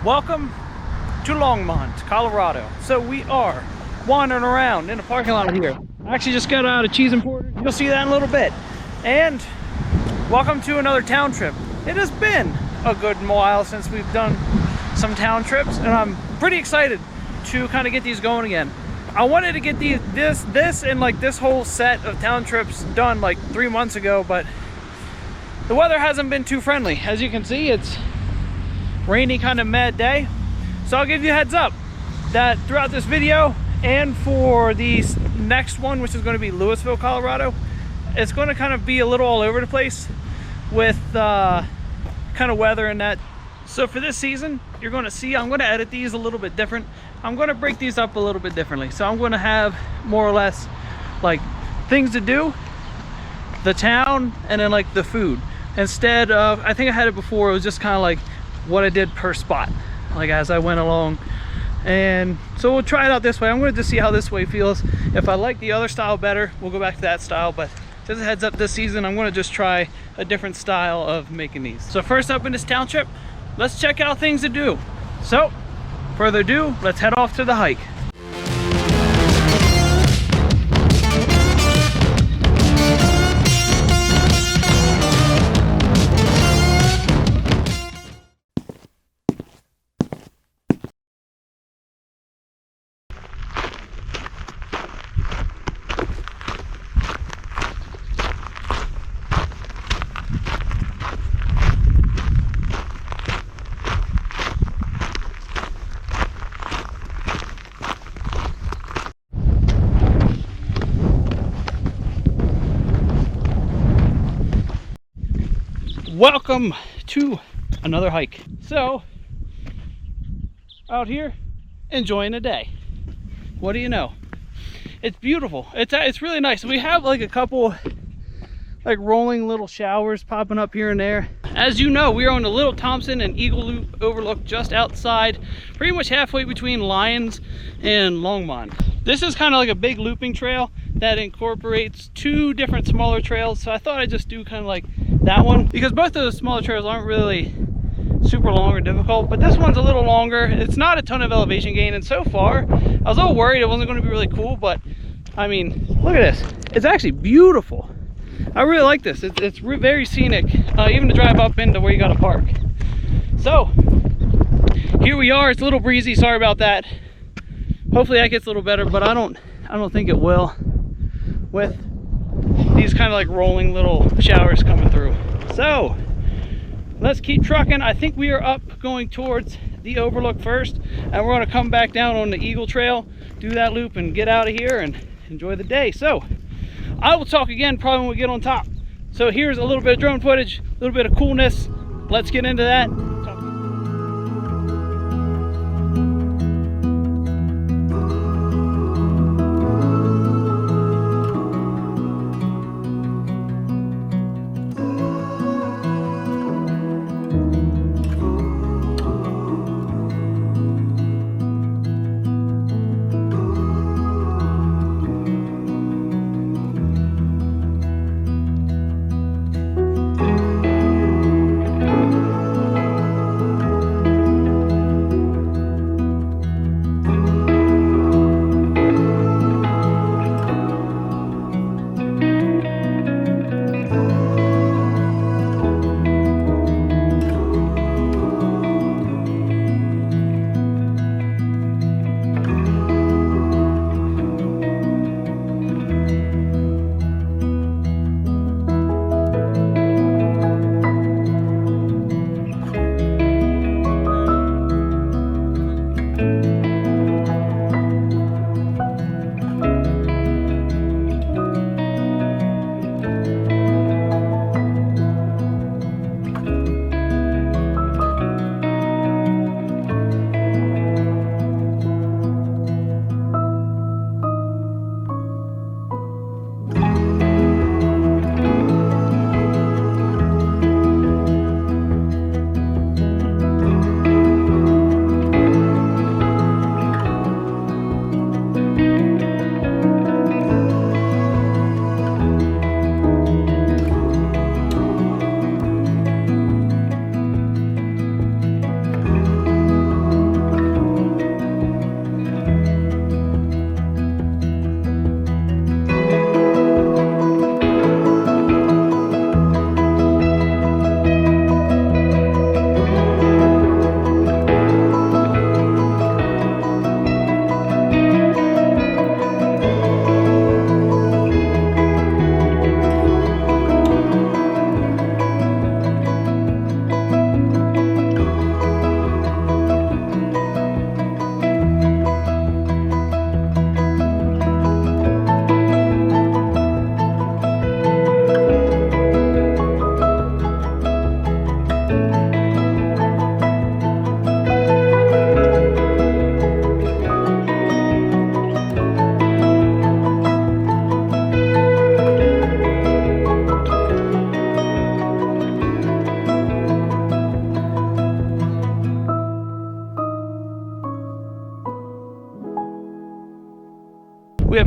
Welcome to Longmont, Colorado. So we are wandering around in the parking lot here. I actually just got out of Cheese and Porter. You'll see that in a little bit. And welcome to another town trip. It has been a good while since we've done some town trips, and I'm pretty excited to kind of get these going again. I wanted to get this and like this whole set of town trips done like 3 months ago, but the weather hasn't been too friendly. As you can see, it's rainy, kind of mad day. So I'll give you a heads up that throughout this video and for the next one, which is going to be Louisville, Colorado, it's going to kind of be a little all over the place with kind of weather and that. So for this season, you're going to see I'm going to edit these a little bit different. I'm going to break these up a little bit differently. So I'm going to have more or less like things to do, the town, and then like the food. Instead of, I think I had it before, it was just kind of like what I did per spot, like as I went along. And so we'll try it out this way. I'm going to just see how this way feels. If I like the other style better, we'll go back to that style. But just a heads up, this season I'm going to just try a different style of making these. So first up in this town trip, let's check out things to do. So further ado, let's head off to the hike. Welcome to another hike. So out here enjoying the day. What do you know, it's beautiful. It's really nice. We have like a couple like rolling little showers popping up here and there. As you know, we are on the Little Thompson and Eagle Loop overlook just outside, pretty much halfway between Lyons and Longmont. This is kind of like a big looping trail that incorporates two different smaller trails. So I thought I'd just do kind of like that one, because both of those smaller trails aren't really super long or difficult, but this one's a little longer. It's not a ton of elevation gain, and so far I was a little worried it wasn't going to be really cool, but I mean, look at this. It's actually beautiful. I really like this. It's very scenic, even to drive up into where you got to park. So here we are. It's a little breezy, sorry about that. Hopefully that gets a little better, but I don't think it will with these kind of like rolling little showers coming through. So let's keep trucking. I think we are up going towards the overlook first, and we're going to come back down on the Eagle Trail, do that loop, and get out of here and enjoy the day. So I will talk again probably when we get on top. So here's a little bit of drone footage, a little bit of coolness. Let's get into that.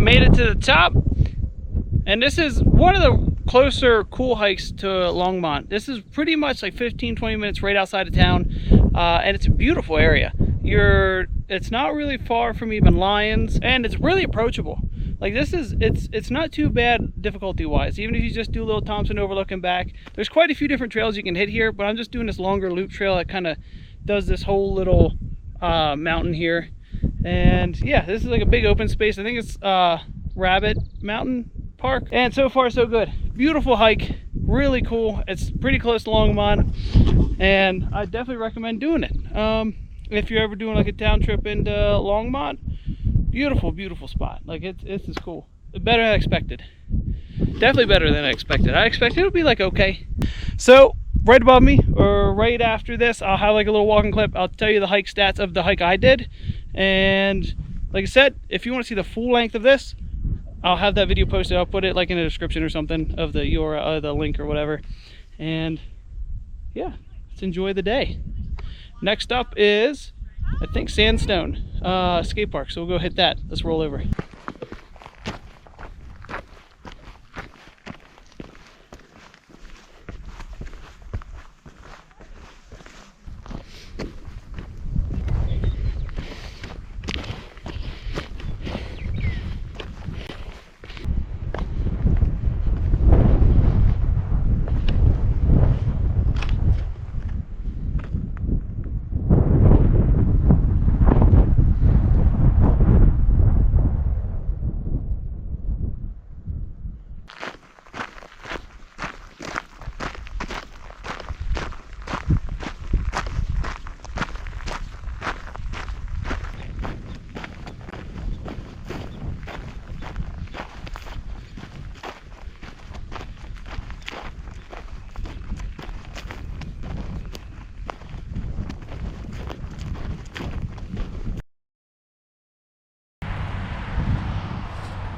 made it to the top, and this is one of the closer cool hikes to Longmont. This is pretty much like 15-20 minutes right outside of town, and it's a beautiful area. It's not really far from even Lions, and it's really approachable. Like it's not too bad difficulty wise, even if you just do a little Thompson overlook and back. There's quite a few different trails you can hit here, but I'm just doing this longer loop trail that kind of does this whole little mountain here. And yeah, this is like a big open space. I think it's Rabbit Mountain Park, and so far so good. Beautiful hike, really cool. It's pretty close to Longmont, and I definitely recommend doing it. If you're ever doing like a town trip into Longmont, beautiful spot. Like it's just cool. Better than I expected. Definitely better than I expected. I expected it would be like okay. So right above me, or right after this, I'll have like a little walking clip. I'll tell you the hike stats of the hike I did. And like I said, if you want to see the full length of this, I'll have that video posted. I'll put it like in the description or something of the URL, the link or whatever. And yeah, let's enjoy the day. Next up is, I think, Sandstone skate park. So we'll go hit that. Let's roll over.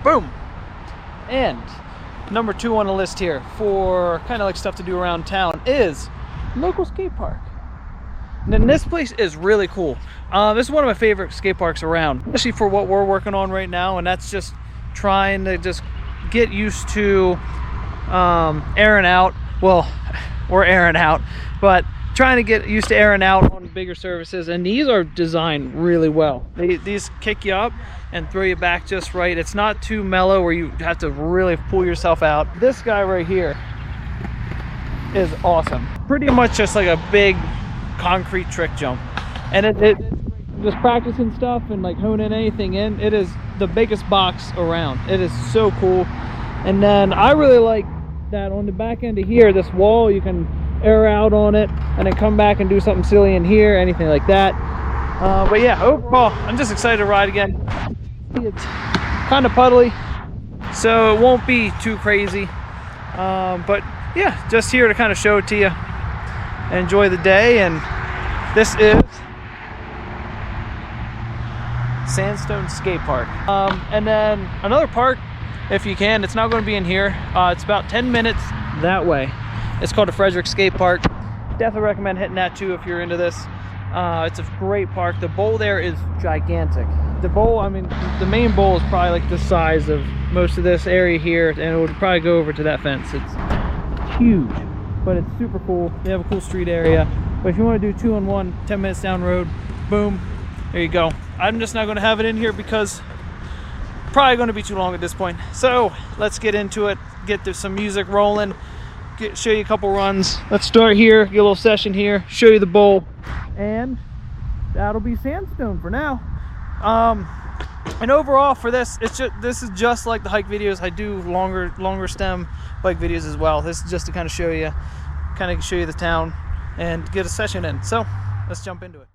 Boom! And number 2 on the list here for kind of like stuff to do around town is local skate park. And then this place is really cool. This is one of my favorite skate parks around, especially for what we're working on right now, and that's just trying to just get used to airing out. Well, we're airing out, but trying to get used to airing out on bigger surfaces, and these are designed really well. These kick you up and throw you back just right. It's not too mellow where you have to really pull yourself out. This guy right here is awesome. Pretty much just like a big concrete trick jump, and it just practicing stuff and like honing anything in, it is the biggest box around. It is so cool. And then I really like that on the back end of here, this wall, you can air out on it and then come back and do something silly in here, anything like that. But yeah, overall I'm just excited to ride again. It's kind of puddly, so it won't be too crazy, but yeah, just here to kind of show it to you and enjoy the day. And this is Sandstone Skate Park. And then another park, if you can, it's not going to be in here, it's about 10 minutes that way. It's called the Frederick Skate Park. Definitely recommend hitting that too if you're into this. It's a great park. The bowl there is gigantic. The bowl, I mean, the main bowl is probably like the size of most of this area here, and it would probably go over to that fence. It's huge, but it's super cool. They have a cool street area. But if you want to do 2-on-1, 10 minutes down the road, boom, there you go. I'm just not going to have it in here because probably going to be too long at this point. So let's get into it, get some music rolling, show you a couple runs. Let's start here, get a little session here, show you the bowl, and that'll be Sandstone for now. And overall for this, this is just like the hike videos. I do longer stem bike videos as well. This is just to kind of show you the town and get a session in. So let's jump into it.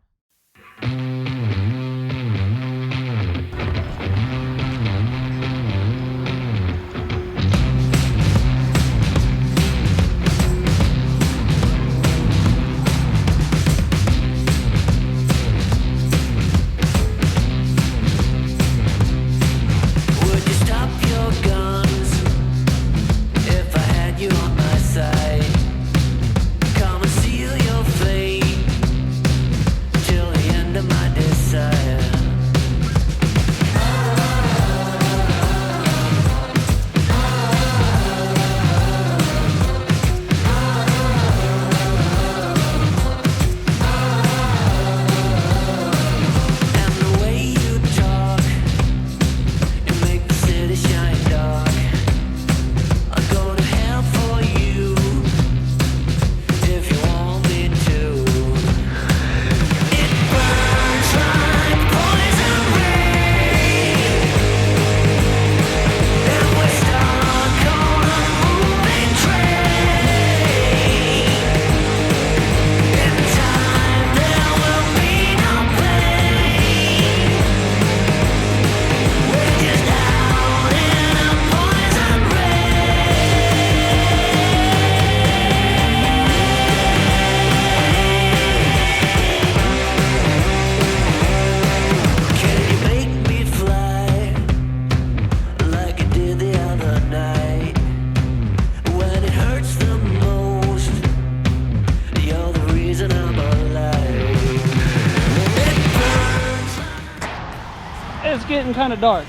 getting kind of dark.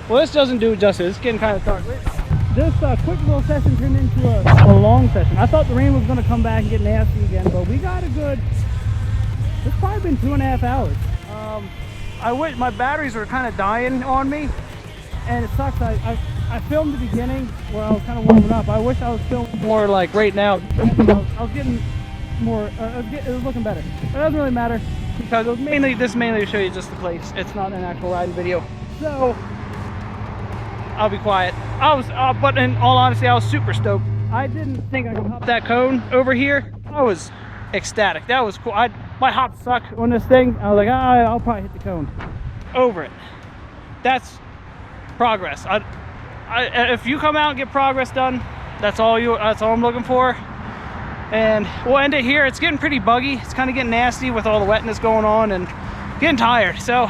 Well, this doesn't do it justice. It's getting kind of dark. This quick little session turned into a long session. I thought the rain was going to come back and get nasty again, but we got a good, it's probably been 2.5 hours. I wish my batteries were kind of dying on me, and it sucks. I filmed the beginning where I was kind of warming up. I wish I was filming more like right now. I was getting more, it was looking better. But it doesn't really matter because it was mainly to show you just the place. It's not an actual riding video. So I'll be quiet. But in all honesty, I was super stoked. I didn't think I could hop that cone over here. I was ecstatic. That was cool. My hop sucked on this thing. I was like, I'll probably hit the cone. Over it. That's progress. If you come out and get progress done, that's all I'm looking for. And we'll end it here. It's getting pretty buggy. It's kind of getting nasty with all the wetness going on and getting tired. So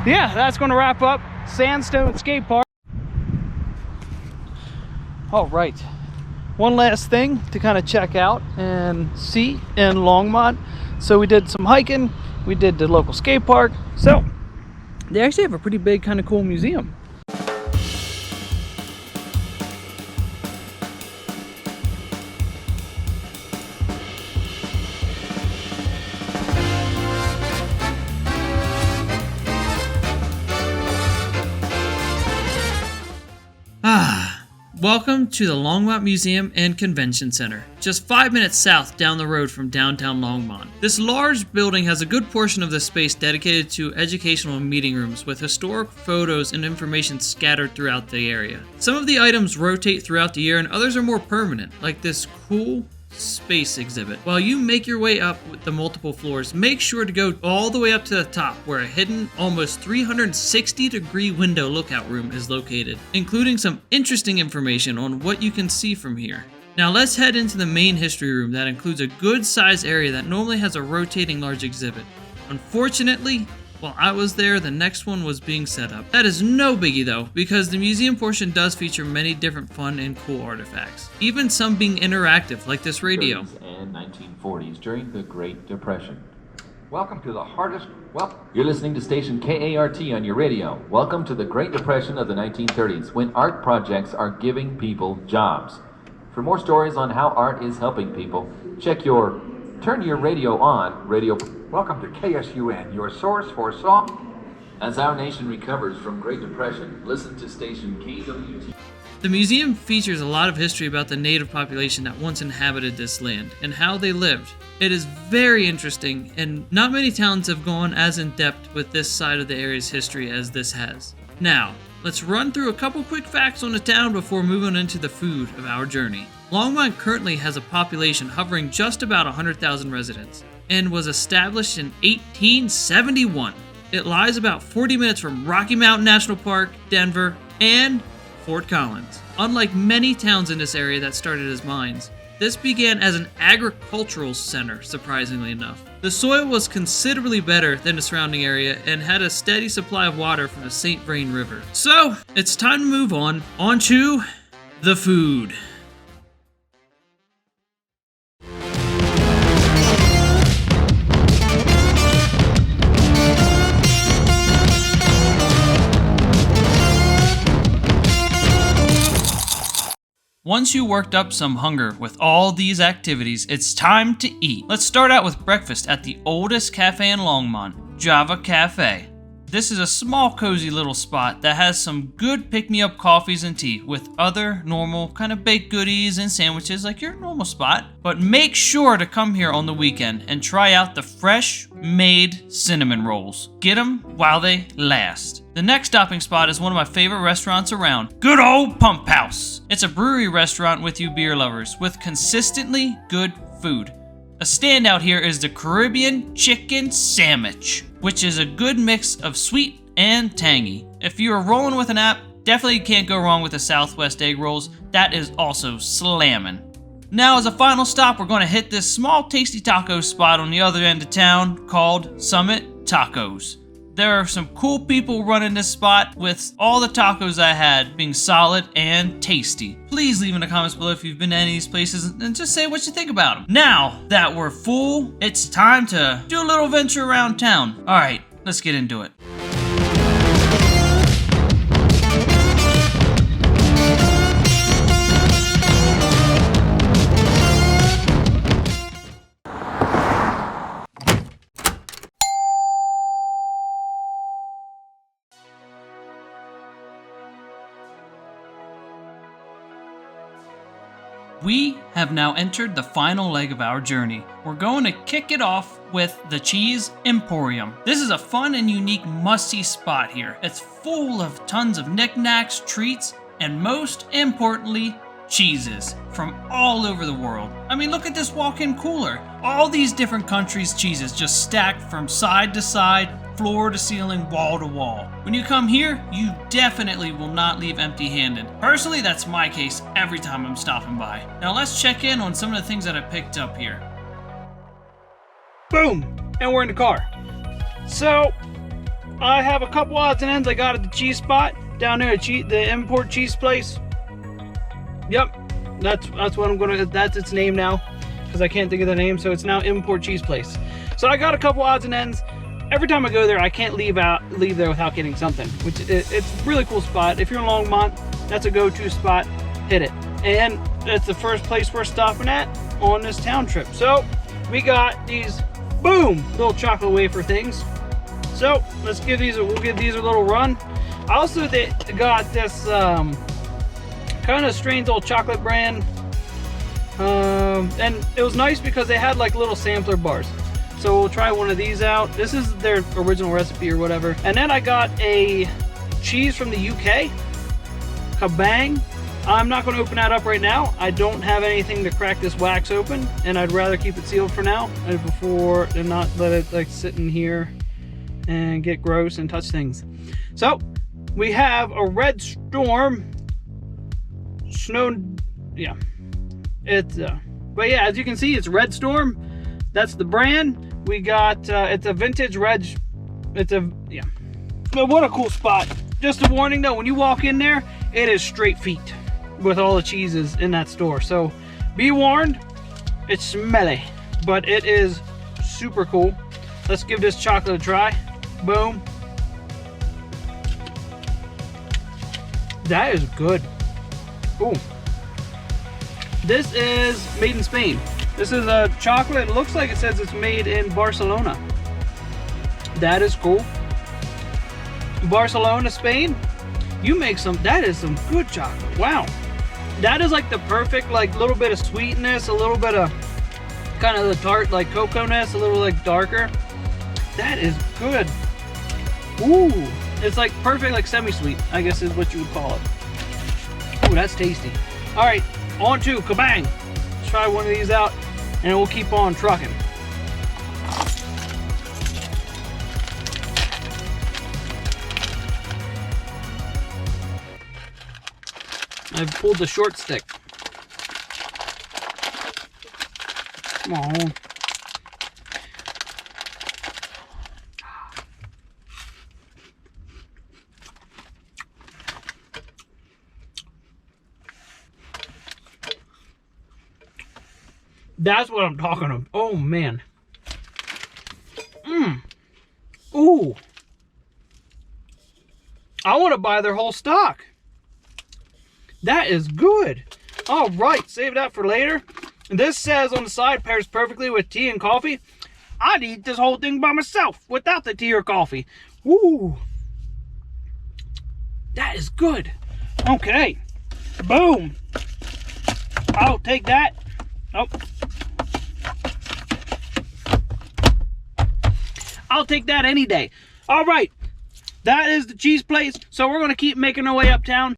yeah, that's going to wrap up Sandstone Skate Park. All right, one last thing to kind of check out and see in Longmont. So we did some hiking, we did the local skate park. So they actually have a pretty big kind of cool museum. Welcome to the Longmont Museum and Convention Center, just 5 minutes south down the road from downtown Longmont. This large building has a good portion of the space dedicated to educational and meeting rooms with historic photos and information scattered throughout the area. Some of the items rotate throughout the year and others are more permanent, like this cool space exhibit. While you make your way up with the multiple floors, make sure to go all the way up to the top where a hidden almost 360-degree window lookout room is located, including some interesting information on what you can see from here. Now let's head into the main history room that includes a good sized area that normally has a rotating large exhibit. Unfortunately, while I was there, the next one was being set up. That is no biggie though, because the museum portion does feature many different fun and cool artifacts, even some being interactive like this radio. And 1940s during the Great Depression. Welcome to the hardest, you're listening to station KART on your radio. Welcome to the Great Depression of the 1930s, when art projects are giving people jobs. For more stories on how art is helping people, turn your radio on, Welcome to KSUN, your source for song. As our nation recovers from Great Depression, listen to station KWT. The museum features a lot of history about the native population that once inhabited this land and how they lived. It is very interesting, and not many towns have gone as in depth with this side of the area's history as this has. Now, let's run through a couple quick facts on the town before moving into the food of our journey. Longmont currently has a population hovering just about 100,000 residents and was established in 1871. It lies about 40 minutes from Rocky Mountain National Park, Denver, and Fort Collins. Unlike many towns in this area that started as mines, this began as an agricultural center, surprisingly enough. The soil was considerably better than the surrounding area and had a steady supply of water from the St. Vrain River. So, it's time to move on to the food. Once you worked up some hunger with all these activities, it's time to eat. Let's start out with breakfast at the oldest cafe in Longmont, Java Cafe. This is a small cozy little spot that has some good pick-me-up coffees and tea with other normal kind of baked goodies and sandwiches like your normal spot. But make sure to come here on the weekend and try out the fresh made cinnamon rolls. Get them while they last. The next stopping spot is one of my favorite restaurants around, good old Pump House. It's a brewery restaurant with you beer lovers with consistently good food. A standout here is the Caribbean Chicken Sandwich, which is a good mix of sweet and tangy. If you are rolling with an app, definitely can't go wrong with the Southwest egg rolls. That is also slammin'. Now as a final stop, we're gonna hit this small tasty taco spot on the other end of town called Summit Tacos. There are some cool people running this spot with all the tacos I had being solid and tasty. Please leave in the comments below if you've been to any of these places and just say what you think about them. Now that we're full, it's time to do a little venture around town. Alright, let's get into it. We have now entered the final leg of our journey. We're going to kick it off with the Cheese Emporium. This is a fun and unique must-see spot here. It's full of tons of knickknacks, treats, and most importantly, cheeses from all over the world. I mean, look at this walk-in cooler. All these different countries' cheeses just stacked from side to side, floor to ceiling, wall to wall. When you come here, you definitely will not leave empty-handed. Personally, that's my case every time I'm stopping by. Now let's check in on some of the things that I picked up here. Boom! And we're in the car. So, I have a couple odds and ends I got at the cheese spot down there at the import cheese place. Yep, that's what I'm gonna, that's its name now, because I can't think of the name, so it's now Import Cheese Place. So I got a couple odds and ends. Every time I go there, I can't leave there without getting something, which it's a really cool spot. If you're in Longmont, that's a go-to spot. Hit it. And it's the first place we're stopping at on this town trip. So we got these, boom, little chocolate wafer things. So we'll give these a little run. I also got this kind of strange old chocolate brand, and it was nice because they had like little sampler bars. So we'll try one of these out. This is their original recipe or whatever. And then I got a cheese from the UK, Kabang. I'm not going to open that up right now. I don't have anything to crack this wax open, and I'd rather keep it sealed for now before and not let it like sit in here and get gross and touch things. So we have a Red Storm snow, yeah, it's but yeah, as you can see, it's Red Storm. That's the brand. We got it's a vintage red, it's a, yeah, but what a cool spot. Just a warning though, when you walk in there, it is straight feet with all the cheeses in that store, so be warned. It's smelly, but it is super cool. Let's give this chocolate a try. Boom. That is good. Ooh. This is made in Spain. This is a chocolate. It looks like it says it's made in Barcelona. That is cool. Barcelona, Spain. You make some, that is some good chocolate. Wow. That is like the perfect, like, little bit of sweetness, a little bit of kind of the tart, like cocoa-ness, a little like darker. That is good. Ooh. It's like perfect, like semi-sweet, I guess is what you would call it. Ooh, that's tasty. All right, on to Kabang. Let's try one of these out, and we'll keep on trucking. I've pulled the short stick. Come on. That's what I'm talking about. Oh, man. Ooh. I want to buy their whole stock. That is good. All right, save that for later. This says on the side, pairs perfectly with tea and coffee. I'd eat this whole thing by myself without the tea or coffee. Ooh. That is good. Okay. Boom. I'll take that. Oh. I'll take that any day. All right. That is the cheese place. So we're going to keep making our way uptown.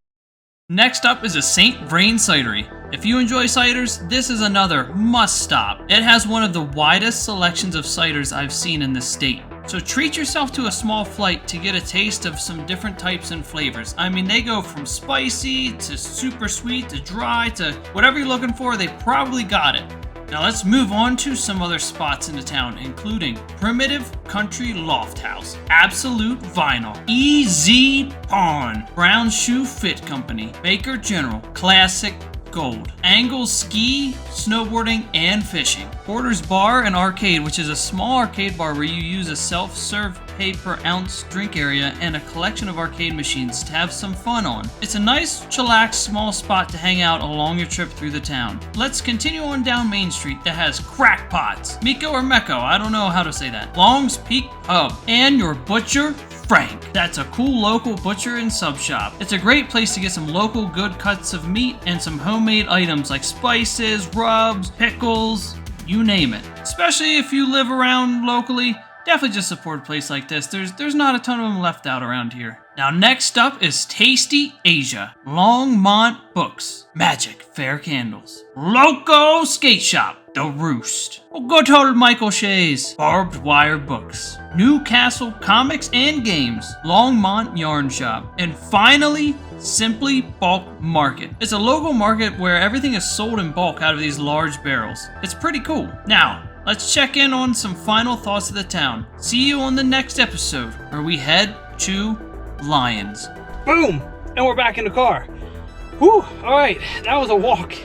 Next up is a St. Vrain Cidery. If you enjoy ciders, this is another must stop. It has one of the widest selections of ciders I've seen in this state. So treat yourself to a small flight to get a taste of some different types and flavors. I mean, they go from spicy to super sweet to dry to whatever you're looking for, they probably got it. Now let's move on to some other spots in the town, including Primitive Country Loft House, Absolute Vinyl, EZ Pawn, Brown Shoe Fit Company, Baker General, Classic Gold, Angles Ski, Snowboarding, and Fishing, Porter's Bar and Arcade, which is a small arcade bar where you use a self-serve pay per ounce drink area and a collection of arcade machines to have some fun on. It's a nice, chillaxed, small spot to hang out along your trip through the town. Let's continue on down Main Street that has Crackpots, Miko or Mecco, I don't know how to say that, Long's Peak Pub, and your Butcher Frank. That's a cool local butcher and sub shop. It's a great place to get some local good cuts of meat and some homemade items like spices, rubs, pickles, you name it. Especially if you live around locally, definitely just support a place like this. There's not a ton of them left out around here. Now next up is Tasty Asia, Longmont Books, Magic Fair Candles, Loco Skate Shop, The Roost, good old Michael Shea's, Barbed Wire Books, Newcastle Comics and Games, Longmont Yarn Shop, and finally, Simply Bulk Market. It's a local market where everything is sold in bulk out of these large barrels. It's pretty cool. Now, let's check in on some final thoughts of the town. See you on the next episode, where we head to Lyons. Boom! And we're back in the car. Whew, alright, that was a walk.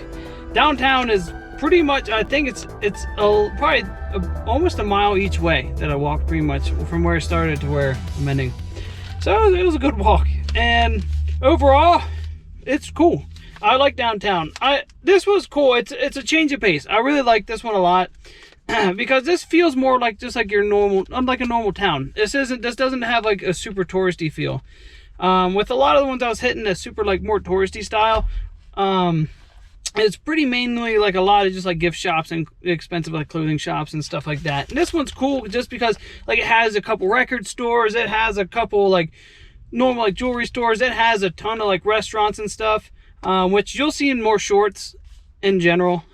Downtown is pretty much, I think it's probably almost a mile each way that I walked pretty much from where I started to where I'm ending. So it was a good walk. And overall, it's cool. I like downtown. This was cool. It's a change of pace. I really like this one a lot. Because this feels more like just like your normal, like a normal town. This doesn't have like a super touristy feel. With a lot of the ones I was hitting a super like more touristy style. It's pretty mainly like a lot of just like gift shops and expensive like clothing shops and stuff like that. And this one's cool just because like it has a couple record stores, it has a couple like normal like jewelry stores, it has a ton of like restaurants and stuff, which you'll see in more shorts in general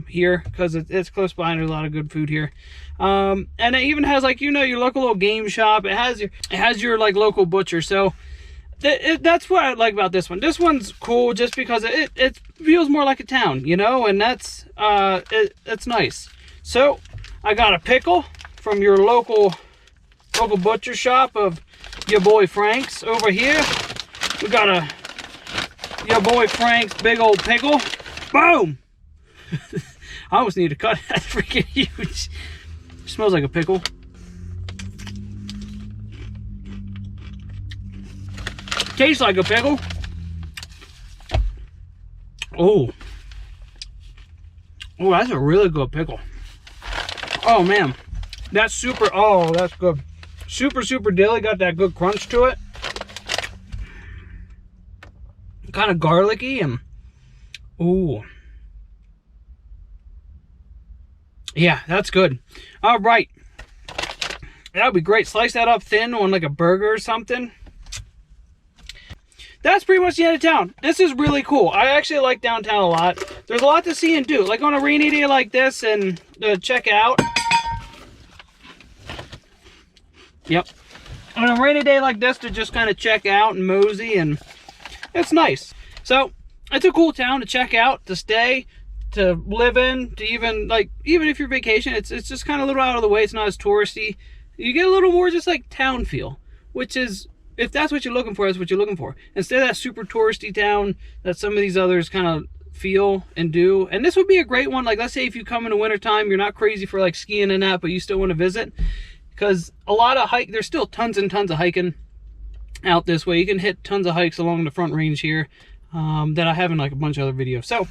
here because it's close by and there's a lot of good food here. And it even has like, you know, your local little game shop. It has your like local butcher. So that's what I like about this one. This one's cool just because it feels more like a town, you know, and that's it's nice. So I got a pickle from your local butcher shop of your boy Frank's over here. We got your boy Frank's big old pickle. Boom! I almost need to cut. That's freaking huge. Smells like a pickle. Tastes like a pickle. Oh, that's a really good pickle. Oh man, that's super. Oh, that's good. Super dilly. Got that good crunch to it. Kind of garlicky and. Ooh. Yeah, that's good. All right. That would be great. Slice that up thin on like a burger or something. That's pretty much the end of town. This is really cool. I actually like downtown a lot. There's a lot to see and do. Like on a rainy day like this and check out. Yep. On a rainy day like this to just kind of check out and mosey, and it's nice. So it's a cool town to check out, to stay, to live in, to even if you're vacation, it's just kind of a little out of the way. It's not as touristy. You get a little more just like town feel, which is, if that's what you're looking for, that's what you're looking for. Instead of that super touristy town that some of these others kind of feel and do. And this would be a great one. Like, let's say if you come in the wintertime, you're not crazy for like skiing and that, but you still want to visit. Because a lot of there's still tons and tons of hiking out this way. You can hit tons of hikes along the Front Range here that I have in like a bunch of other videos. So,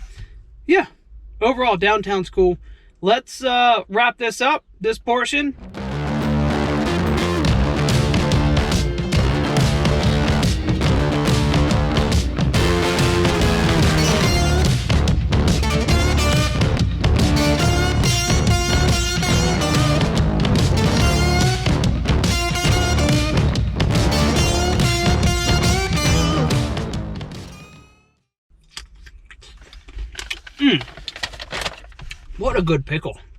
yeah. Overall, downtown's cool. Let's wrap this up, this portion. What a good pickle.